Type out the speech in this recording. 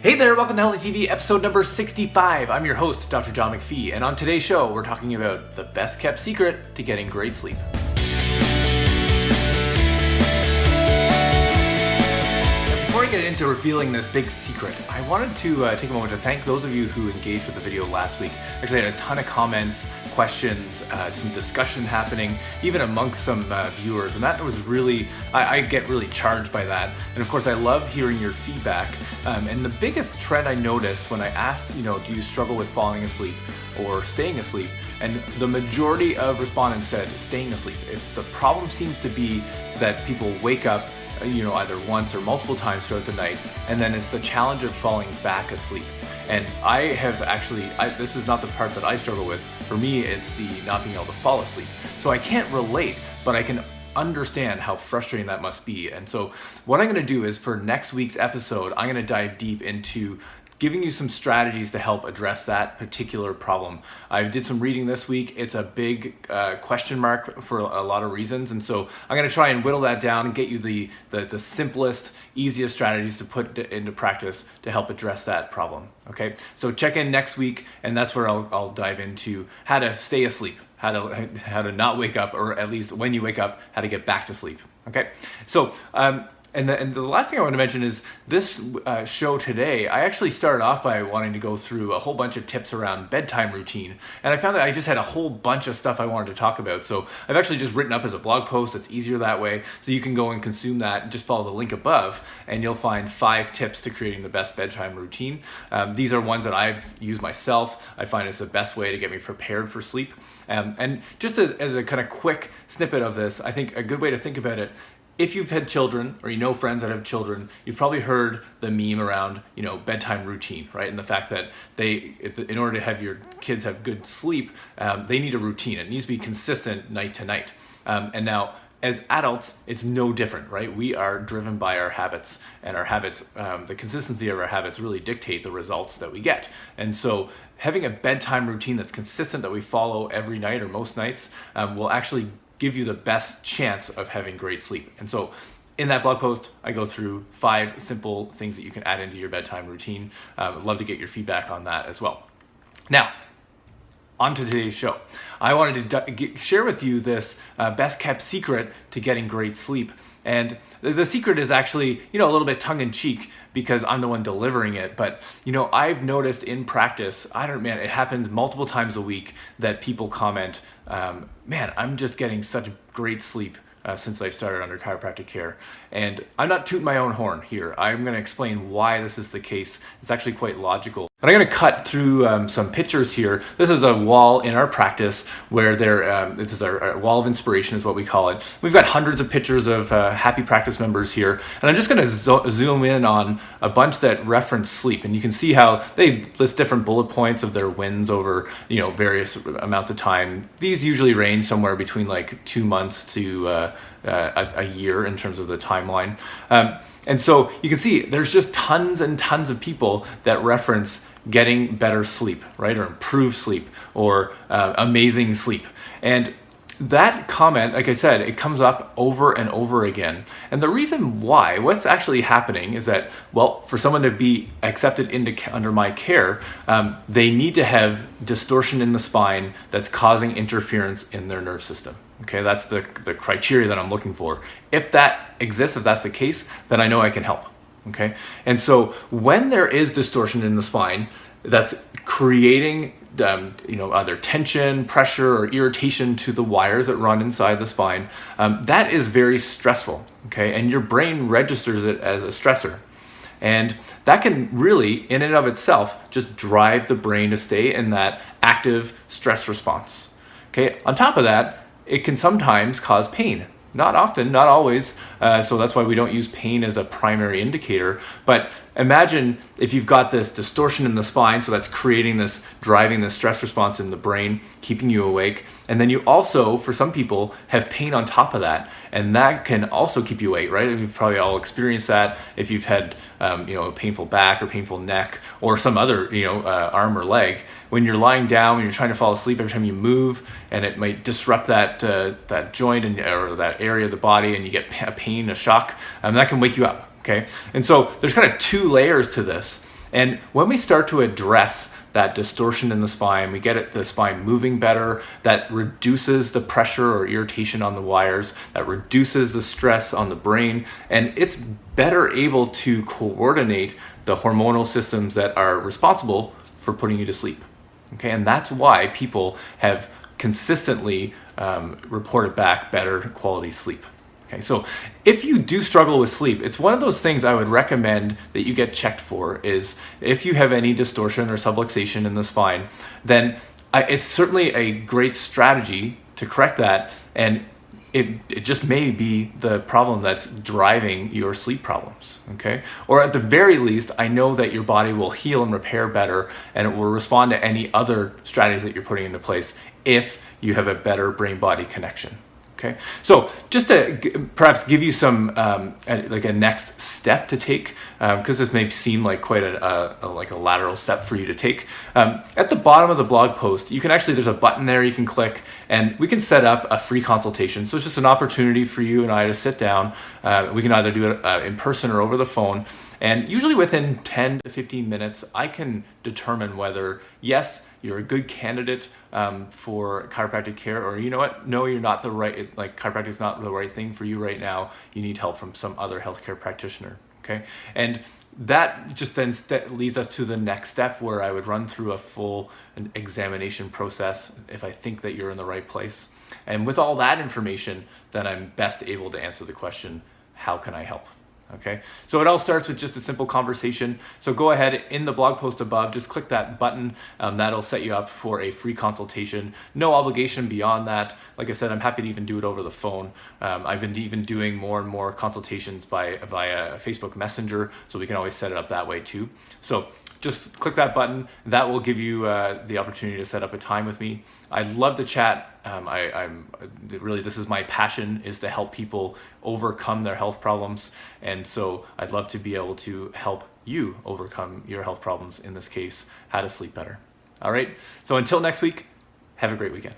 Hey there, welcome to Healthy TV, episode number 65. I'm your host, Dr. John McPhee, and on today's show, we're talking about the best kept secret to getting great sleep. Before I get into revealing this big secret, I wanted to take a moment to thank those of you who engaged with the video last week. Actually, I had a ton of comments, questions, some discussion happening, even amongst some viewers, and that was really, I get really charged by that. And of course, I love hearing your feedback. And the biggest trend I noticed when I asked, do you struggle with falling asleep or staying asleep? And the majority of respondents said staying asleep. The problem seems to be that people wake up either once or multiple times throughout the night, and then it's the challenge of falling back asleep. And I have actually, this is not the part that I struggle with. For me, it's the not being able to fall asleep. So I can't relate, but I can understand how frustrating that must be. And so what I'm gonna do is for next week's episode, I'm gonna dive deep into giving you some strategies to help address that particular problem. I did some reading this week. It's a big question mark for a lot of reasons. And so I'm gonna try and whittle that down and get you the simplest, easiest strategies to put into practice to help address that problem, okay? So check in next week, and that's where I'll dive into how to stay asleep, how to not wake up, or at least when you wake up, how to get back to sleep, okay? So, and the last thing I want to mention is this show today, I actually started off by wanting to go through a whole bunch of tips around bedtime routine. And I found that I just had a whole bunch of stuff I wanted to talk about. So I've actually just written up as a blog post. It's easier that way. So you can go and consume that. Just follow the link above and you'll find 5 tips to creating the best bedtime routine. These are ones that I've used myself. I find it's the best way to get me prepared for sleep. And just as a kind of quick snippet of this, I think a good way to think about it, if you've had children or you know friends that have children, you've probably heard the meme around, bedtime routine, right? And the fact that in order to have your kids have good sleep, they need a routine. It needs to be consistent night to night. And now, as adults, it's no different, right? We are driven by our habits, and our habits, the consistency of our habits really dictate the results that we get. And so having a bedtime routine that's consistent that we follow every night or most nights will actually give you the best chance of having great sleep. And so in that blog post, I go through 5 simple things that you can add into your bedtime routine. I'd love to get your feedback on that as well. Now, on to today's show. I wanted to share with you this best kept secret to getting great sleep. And the secret is actually, a little bit tongue in cheek because I'm the one delivering it. But, I've noticed in practice, it happens multiple times a week that people comment, man, I'm just getting such great sleep since I started under chiropractic care. And I'm not tooting my own horn here. I'm going to explain why this is the case. It's actually quite logical. But I'm going to cut through some pictures here. This is a wall in our practice where this is our wall of inspiration is what we call it. We've got hundreds of pictures of happy practice members here. And I'm just going to zoom in on a bunch that reference sleep. And you can see how they list different bullet points of their wins over, various amounts of time. These usually range somewhere between like 2 months to a year in terms of the timeline. And so you can see there's just tons and tons of people that reference getting better sleep, right? Or improved sleep or amazing sleep. And that comment, like I said, it comes up over and over again. And the reason why, what's actually happening is that, for someone to be accepted under my care, they need to have distortion in the spine that's causing interference in their nerve system. Okay, that's the criteria that I'm looking for. If that exists, if that's the case, then I know I can help. Okay, and so when there is distortion in the spine that's creating either tension, pressure, or irritation to the wires that run inside the spine, that is very stressful. Okay, and your brain registers it as a stressor. And that can really, in and of itself, just drive the brain to stay in that active stress response. Okay, on top of that, it can sometimes cause pain. Not often, not always, so that's why we don't use pain as a primary indicator. But imagine if you've got this distortion in the spine, so that's driving this stress response in the brain, keeping you awake. And then you also, for some people, have pain on top of that. And that can also keep you awake, right? You've probably all experienced that if you've had, a painful back or painful neck or some other, arm or leg. When you're lying down, when you're trying to fall asleep, every time you move, and it might disrupt that joint or that area of the body, and you get a pain, a shock, that can wake you up. Okay, and so there's kind of 2 layers to this. And when we start to address that distortion in the spine, we get the spine moving better, that reduces the pressure or irritation on the wires, that reduces the stress on the brain, and it's better able to coordinate the hormonal systems that are responsible for putting you to sleep. Okay, and that's why people have consistently reported back better quality sleep. Okay, so if you do struggle with sleep, it's one of those things I would recommend that you get checked for. Is if you have any distortion or subluxation in the spine, then it's certainly a great strategy to correct that, and it just may be the problem that's driving your sleep problems, okay? Or at the very least, I know that your body will heal and repair better, and it will respond to any other strategies that you're putting into place if you have a better brain-body connection. Okay, so just to perhaps give you some like a next step to take, because this may seem like quite a lateral step for you to take. At the bottom of the blog post, you can actually, there's a button there you can click, and we can set up a free consultation. So it's just an opportunity for you and I to sit down. We can either do it in person or over the phone. And usually within 10 to 15 minutes, I can determine whether, yes, you're a good candidate for chiropractic care, or you know what, no, you're not the right, like chiropractic is not the right thing for you right now. You need help from some other healthcare practitioner, okay? And that just then leads us to the next step, where I would run through a full examination process if I think that you're in the right place. And with all that information, then I'm best able to answer the question, how can I help? Okay, so it all starts with just a simple conversation. So go ahead in the blog post above, just click that button. That'll set you up for a free consultation. No obligation beyond that. Like I said, I'm happy to even do it over the phone. I've been even doing more and more consultations via Facebook Messenger, so we can always set it up that way too. So just click that button. That will give you the opportunity to set up a time with me. I'd love to chat. I'm really, this is my passion, is to help people overcome their health problems. And so I'd love to be able to help you overcome your health problems, in this case, how to sleep better. All right. So until next week, have a great weekend.